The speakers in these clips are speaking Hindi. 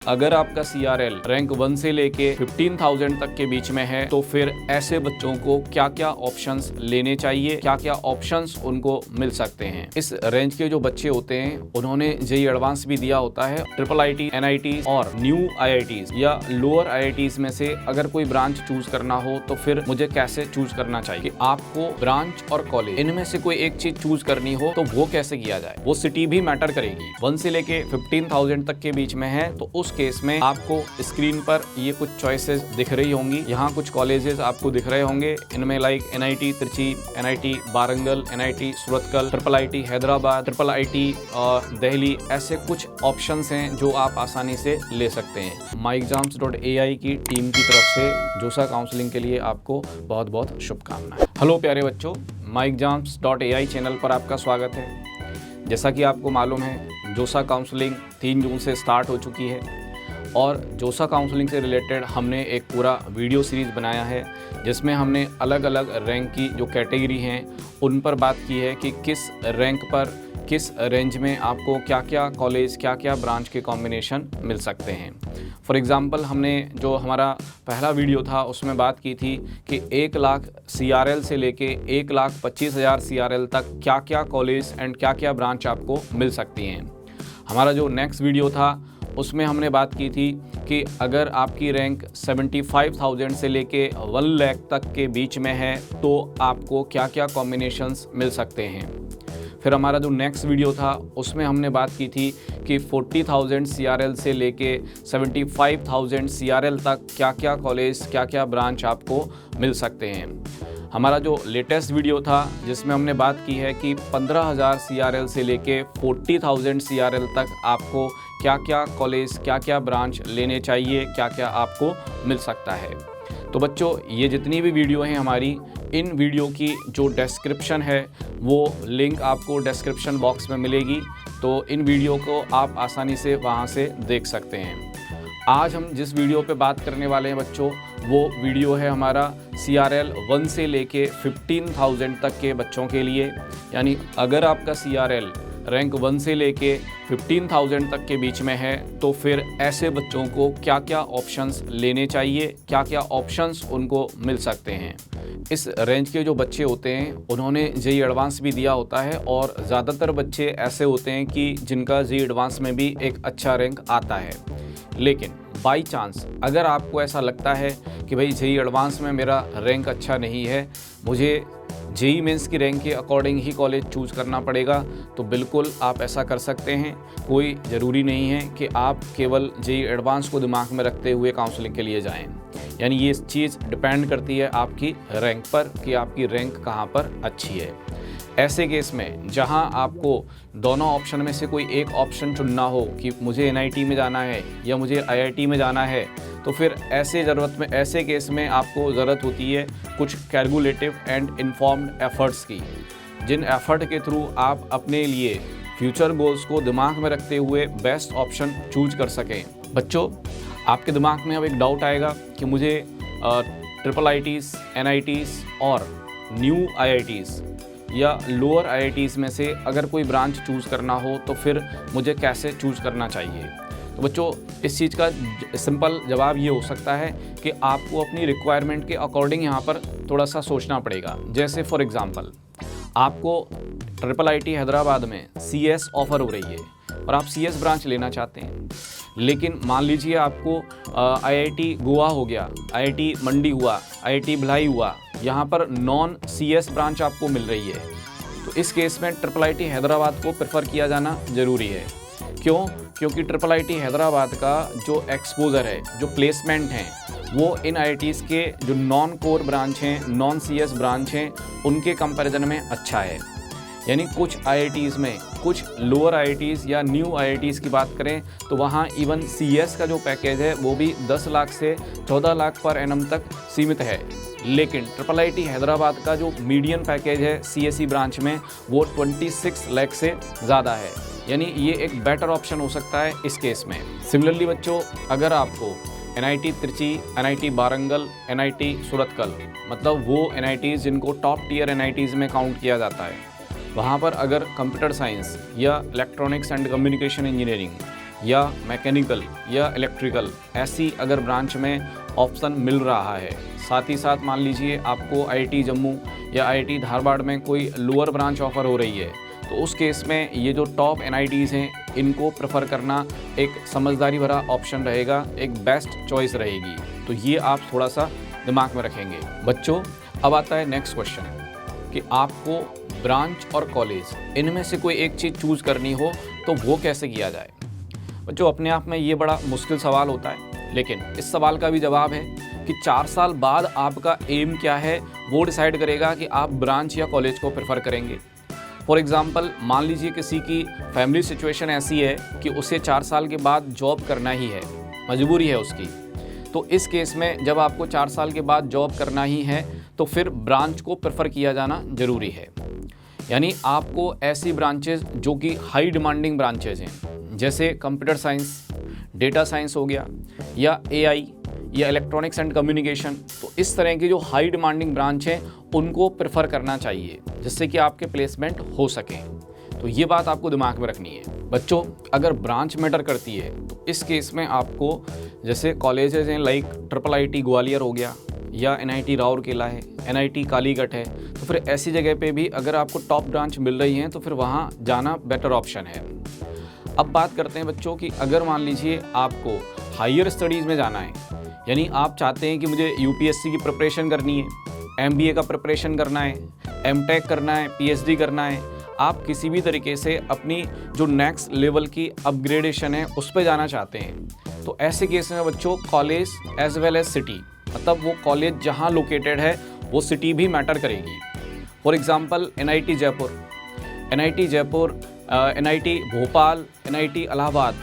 अगर आपका CRL रैंक 1 से लेके 15,000 तक के बीच में है तो फिर ऐसे बच्चों को क्या क्या ऑप्शंस लेने चाहिए, क्या क्या ऑप्शंस उनको मिल सकते हैं। इस रेंज के जो बच्चे होते हैं उन्होंने जेईई एडवांस भी दिया होता है। IIIT, NIT और न्यू IITs या लोअर IITs में से अगर कोई ब्रांच चूज करना हो तो फिर मुझे कैसे चूज करना चाहिए। आपको ब्रांच और कॉलेज इनमें से कोई एक चीज चूज करनी हो तो वो कैसे किया जाए, वो सिटी भी मैटर करेगी। 1 से लेके 15,000 तक के बीच में है तो उस केस में आपको स्क्रीन पर ये कुछ चॉइसेस दिख रही होंगी। यहाँ कुछ कॉलेजेस आपको दिख रहे होंगे, इनमें like NIT Trichy, NIT Warangal, NIT Surathkal, IIIT Hyderabad, IIIT Delhi, ऐसे कुछ ऑप्शंस हैं जो आप आसानी से ले सकते हैं। myexams.ai की टीम की तरफ से जोसा काउंसलिंग के लिए आपको बहुत बहुत शुभकामनाएं। हेलो प्यारे बच्चों, myexams.ai चैनल पर आपका स्वागत है। जैसा कि आपको मालूम है, जोसा काउंसलिंग 3 जून से स्टार्ट हो चुकी है और जोसा काउंसलिंग से रिलेटेड हमने एक पूरा वीडियो सीरीज़ बनाया है जिसमें हमने अलग अलग रैंक की जो कैटेगरी हैं उन पर बात की है कि किस रैंक पर किस रेंज में आपको क्या क्या कॉलेज, क्या क्या ब्रांच के कॉम्बिनेशन मिल सकते हैं। फॉर एग्ज़ाम्पल, हमने जो हमारा पहला वीडियो था उसमें बात की थी कि 1 लाख CRL से लेके 1,25,000 CRL तक क्या क्या कॉलेज एंड क्या क्या ब्रांच आपको मिल सकती हैं। हमारा जो नेक्स्ट वीडियो था उसमें हमने बात की थी कि अगर आपकी रैंक 75,000 से लेके 1 लाख तक के बीच में है तो आपको क्या क्या कॉम्बिनेशंस मिल सकते हैं। फिर हमारा जो नेक्स्ट वीडियो था उसमें हमने बात की थी कि 40,000 CRL से लेके 75,000 CRL तक क्या क्या कॉलेज, क्या क्या ब्रांच आपको मिल सकते हैं। हमारा जो लेटेस्ट वीडियो था जिसमें हमने बात की है कि 15,000 CRL से लेके 40,000 CRL तक आपको क्या क्या कॉलेज, क्या क्या ब्रांच लेने चाहिए, क्या क्या आपको मिल सकता है। तो बच्चों, ये जितनी भी वीडियो हैं हमारी, इन वीडियो की जो डिस्क्रिप्शन है वो लिंक आपको डिस्क्रिप्शन बॉक्स में मिलेगी, तो इन वीडियो को आप आसानी से वहाँ से देख सकते हैं। आज हम जिस वीडियो पे बात करने वाले हैं बच्चों, वो वीडियो है हमारा CRL 1 से लेके 15,000 तक के बच्चों के लिए। यानी अगर आपका CRL रैंक 1 से लेके 15,000 तक के बीच में है तो फिर ऐसे बच्चों को क्या क्या ऑप्शंस लेने चाहिए, क्या क्या ऑप्शंस उनको मिल सकते हैं। इस रेंज के जो बच्चे होते हैं उन्होंने जेईई एडवांस भी दिया होता है और ज़्यादातर बच्चे ऐसे होते हैं कि जिनका जेईई एडवांस में भी एक अच्छा रैंक आता है। लेकिन बाई चांस अगर आपको ऐसा लगता है कि भाई जेईई एडवांस में मेरा रैंक अच्छा नहीं है, मुझे जेईई मेंस की रैंक के अकॉर्डिंग ही कॉलेज चूज़ करना पड़ेगा, तो बिल्कुल आप ऐसा कर सकते हैं। कोई ज़रूरी नहीं है कि आप केवल जेईई एडवांस को दिमाग में रखते हुए काउंसलिंग के लिए जाएं। यानी ये चीज़ डिपेंड करती है आपकी रैंक पर कि आपकी रैंक कहाँ पर अच्छी है। ऐसे केस में जहां आपको दोनों ऑप्शन में से कोई एक ऑप्शन चुनना हो कि मुझे NIT में जाना है या मुझे IIT में जाना है, तो फिर ऐसे केस में आपको ज़रूरत होती है कुछ कैलकुलेटिव एंड इन्फॉर्म्ड एफर्ट्स की, जिन एफर्ट के थ्रू आप अपने लिए फ्यूचर गोल्स को दिमाग में रखते हुए बेस्ट ऑप्शन चूज कर सकें। बच्चों, आपके दिमाग में अब एक डाउट आएगा कि मुझे IIITs, NITs और न्यू IITs या लोअर IITs में से अगर कोई ब्रांच चूज़ करना हो तो फिर मुझे कैसे चूज़ करना चाहिए। तो बच्चों, इस चीज़ का सिंपल जवाब ये हो सकता है कि आपको अपनी रिक्वायरमेंट के अकॉर्डिंग यहाँ पर थोड़ा सा सोचना पड़ेगा। जैसे फॉर एग्ज़ाम्पल, आपको IIIT हैदराबाद में CS ऑफ़र हो रही है और आप CS ब्रांच लेना चाहते हैं, लेकिन मान लीजिए आपको IIT गोवा हो गया, IIT मंडी हुआ, IIT भिलाई हुआ, यहाँ पर नॉन CS ब्रांच आपको मिल रही है, तो इस केस में IIIT हैदराबाद को प्रेफर किया जाना ज़रूरी है। क्यों? क्योंकि IIIT हैदराबाद का जो एक्सपोजर है, जो प्लेसमेंट हैं, वो इन IITs के जो नॉन कोर ब्रांच हैं, नॉन CS ब्रांच हैं, उनके कंपैरिजन में अच्छा है। यानी कुछ IITs में, कुछ लोअर IITs या न्यू IITs की बात करें तो वहाँ इवन CS का जो पैकेज है वो भी 10 लाख से 14 लाख पर एनम तक सीमित है, लेकिन IIIT हैदराबाद का जो मीडियन पैकेज है CSE ब्रांच में वो 26 लाख से ज़्यादा है। यानी ये एक बेटर ऑप्शन हो सकता है इस केस में। सिमिलरली बच्चों, अगर आपको NIT Trichy, NIT Warangal, NIT Surathkal, मतलब वो NITs जिनको टॉप टियर NITs में काउंट किया जाता है, वहाँ पर अगर कंप्यूटर साइंस या इलेक्ट्रॉनिक्स एंड कम्युनिकेशन इंजीनियरिंग या मैकेनिकल या इलेक्ट्रिकल, ऐसी अगर ब्रांच में ऑप्शन मिल रहा है, साथ ही साथ मान लीजिए आपको IIT जम्मू या IIT धारवाड़ में कोई लोअर ब्रांच ऑफ़र हो रही है, तो उस केस में ये जो टॉप NITs हैं इनको प्रेफर करना एक समझदारी भरा ऑप्शन रहेगा, एक बेस्ट चॉइस रहेगी। तो ये आप थोड़ा सा दिमाग में रखेंगे। बच्चों, अब आता है नेक्स्ट क्वेश्चन कि आपको ब्रांच और कॉलेज इनमें से कोई एक चीज़ चूज़ करनी हो तो वो कैसे किया जाए। बच्चों, अपने आप में ये बड़ा मुश्किल सवाल होता है, लेकिन इस सवाल का भी जवाब है कि 4 साल बाद आपका एम क्या है वो डिसाइड करेगा कि आप ब्रांच या कॉलेज को प्रेफर करेंगे। फॉर एग्ज़ाम्पल, मान लीजिए किसी की फैमिली सिचुएशन ऐसी है कि उसे 4 साल के बाद जॉब करना ही है, मजबूरी है उसकी, तो इस केस में जब आपको 4 साल के बाद जॉब करना ही है तो फिर ब्रांच को प्रेफर किया जाना ज़रूरी है। यानी आपको ऐसी ब्रांचेज जो कि हाई डिमांडिंग ब्रांचेज हैं, जैसे कंप्यूटर साइंस, डेटा साइंस हो गया, या AI या इलेक्ट्रॉनिक्स एंड कम्युनिकेशन, तो इस तरह की जो हाई डिमांडिंग ब्रांच हैं उनको प्रेफर करना चाहिए, जिससे कि आपके प्लेसमेंट हो सकें। तो ये बात आपको दिमाग में रखनी है। बच्चों, अगर ब्रांच मैटर करती है तो इस केस में आपको जैसे कॉलेजेस हैं लाइक IIIT ग्वालियर हो गया, या NIT राउरकेला है, NIT कालीकट है, तो फिर ऐसी जगह पे भी अगर आपको टॉप ब्रांच मिल रही है तो फिर वहाँ जाना बेटर ऑप्शन है। अब बात करते हैं बच्चों कि अगर मान लीजिए आपको हायर स्टडीज़ में जाना है, यानी आप चाहते हैं कि मुझे UPSC की प्रिपरेशन करनी है, MBA का प्रिपरेशन करना है, MTech करना है, PhD करना है, आप किसी भी तरीके से अपनी जो नेक्स्ट लेवल की अपग्रेडेशन है उस पर जाना चाहते हैं, तो ऐसे केस में बच्चों college as well as city, मतलब वो कॉलेज जहाँ लोकेटेड है वो सिटी भी मैटर करेगी। For example, NIT Jaipur, NIT Bhopal, NIT Allahabad,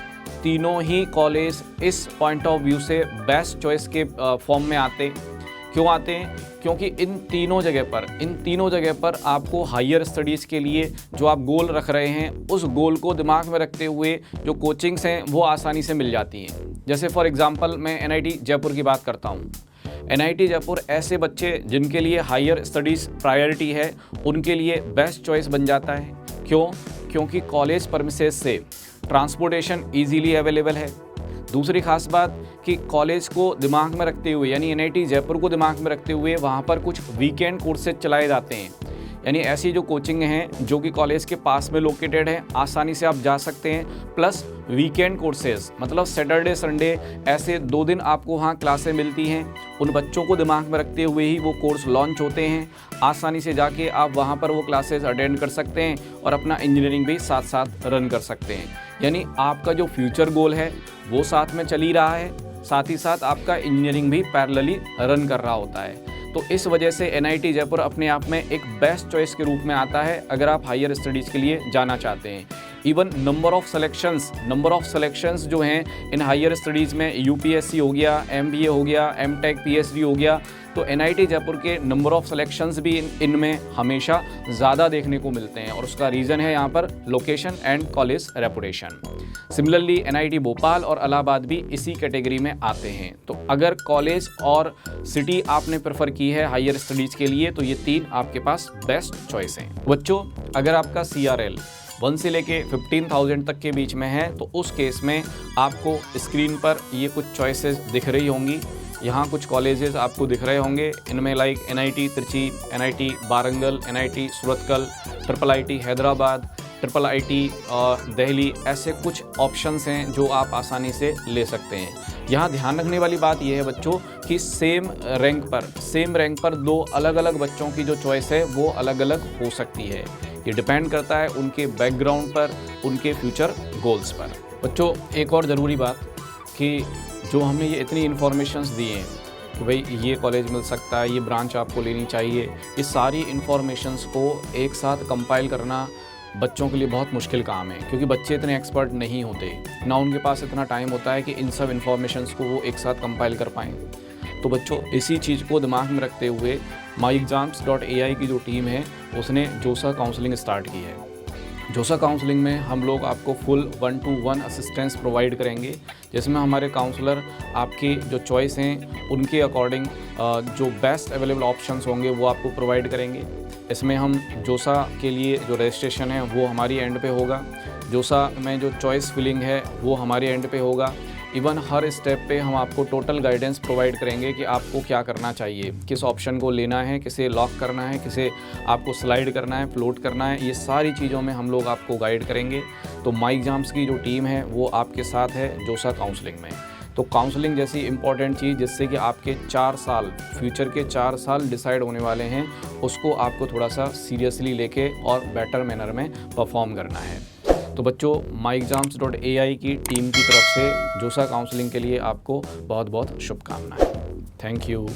तीनों ही कॉलेज इस पॉइंट ऑफ व्यू से बेस्ट चॉइस के फॉर्म में आते। क्यों आते हैं? क्योंकि इन तीनों जगह पर आपको हायर स्टडीज़ के लिए जो आप गोल रख रहे हैं उस गोल को दिमाग में रखते हुए जो कोचिंग्स हैं वो आसानी से मिल जाती हैं। जैसे फॉर एग्ज़ाम्पल मैं NIT जयपुर की बात करता हूँ। NIT जयपुर ऐसे बच्चे जिनके लिए हायर स्टडीज़ प्रायोरिटी है उनके लिए बेस्ट चॉइस बन जाता है। क्यों? क्योंकि कॉलेज परमिसेस से ट्रांसपोर्टेशन इजीली अवेलेबल है। दूसरी खास बात कि कॉलेज को दिमाग में रखते हुए, यानी NIT जयपुर को दिमाग में रखते हुए वहाँ पर कुछ वीकेंड कोर्सेज चलाए जाते हैं, यानी ऐसी जो कोचिंग हैं जो कि कॉलेज के पास में लोकेटेड है, आसानी से आप जा सकते हैं। प्लस वीकेंड कोर्सेज, मतलब सैटरडे संडे ऐसे 2 दिन आपको वहाँ क्लासें मिलती हैं, उन बच्चों को दिमाग में रखते हुए ही वो कोर्स लॉन्च होते हैं। आसानी से जाके आप वहाँ पर वो क्लासेस अटेंड कर सकते हैं और अपना इंजीनियरिंग भी साथ साथ रन कर सकते हैं। यानी आपका जो फ्यूचर गोल है वो साथ में चल ही रहा है, साथ ही साथ आपका इंजीनियरिंग भी पैरेलली रन कर रहा होता है। तो इस वजह से NIT जयपुर अपने आप में एक बेस्ट चॉइस के रूप में आता है अगर आप हायर स्टडीज़ के लिए जाना चाहते हैं। इवन नंबर ऑफ़ सिलेक्शंस जो हैं इन हायर स्टडीज़ में, UPSC हो गया, MBA हो गया, MTech PhD हो गया, तो NIT जयपुर के नंबर ऑफ़ सिलेक्शंस भी इनमें हमेशा ज़्यादा देखने को मिलते हैं और उसका रीज़न है यहाँ पर location and college reputation. Similarly NIT Bhopal और इलाहाबाद भी इसी कैटेगरी में आते हैं। तो अगर कॉलेज और सिटी आपने प्रेफर की है हायर स्टडीज़ के लिए तो ये 3 आपके पास बेस्ट चॉइस हैं। बच्चों, अगर आपका CRL 1 से लेके 15,000 तक के बीच में है तो उस केस में आपको स्क्रीन पर ये कुछ चॉइसेस दिख रही होंगी। यहाँ कुछ कॉलेजेस आपको दिख रहे होंगे, इनमें like NIT Trichy, NIT Warangal, NIT Surathkal, IIIT Hyderabad, IIIT Delhi, ऐसे कुछ ऑप्शंस हैं जो आप आसानी से ले सकते हैं। यहाँ ध्यान रखने वाली बात यह है बच्चों कि सेम रैंक पर 2 अलग अलग बच्चों की जो चॉइस है वो अलग अलग हो सकती है। ये डिपेंड करता है उनके बैकग्राउंड पर, उनके फ्यूचर गोल्स पर। बच्चों, एक और ज़रूरी बात कि जो हमें ये इतनी इन्फॉर्मेशंस दी हैं कि भाई ये कॉलेज मिल सकता है, ये ब्रांच आपको लेनी चाहिए, ये सारी इन्फॉर्मेशंस को एक साथ कंपाइल करना बच्चों के लिए बहुत मुश्किल काम है, क्योंकि बच्चे इतने एक्सपर्ट नहीं होते, ना उनके पास इतना टाइम होता है कि इन सब इन्फॉर्मेशंस को वो एक साथ कंपाइल कर पाएँ। तो बच्चों, इसी चीज़ को दिमाग में रखते हुए myexams.ai की जो टीम है उसने जोसा काउंसलिंग स्टार्ट की है। जोसा काउंसलिंग में हम लोग आपको फुल 1-to-1 असिस्टेंस प्रोवाइड करेंगे, जिसमें हमारे काउंसलर आपकी जो चॉइस हैं उनके अकॉर्डिंग जो बेस्ट अवेलेबल ऑप्शंस होंगे वो आपको प्रोवाइड करेंगे। इसमें हम जोसा के लिए जो रजिस्ट्रेशन है वो हमारी एंड पे होगा। जोसा में जो चॉइस फिलिंग है वो हमारे एंड पे होगा। इवन हर स्टेप पे हम आपको टोटल गाइडेंस प्रोवाइड करेंगे कि आपको क्या करना चाहिए, किस ऑप्शन को लेना है, किसे लॉक करना है, किसे आपको स्लाइड करना है, फ्लोट करना है, ये सारी चीज़ों में हम लोग आपको गाइड करेंगे। तो माई एग्जाम्स की जो टीम है वो आपके साथ है जोसा काउंसलिंग में। तो काउंसलिंग जैसी इंपॉर्टेंट चीज़ जिससे कि आपके 4 साल, फ्यूचर के 4 साल डिसाइड होने वाले हैं, उसको आपको थोड़ा सा सीरियसली लेके और बेटर मैनर में परफॉर्म करना है। तो बच्चों, myexams.ai की टीम की तरफ से जोसा काउंसलिंग के लिए आपको बहुत बहुत शुभकामनाएं। Thank you.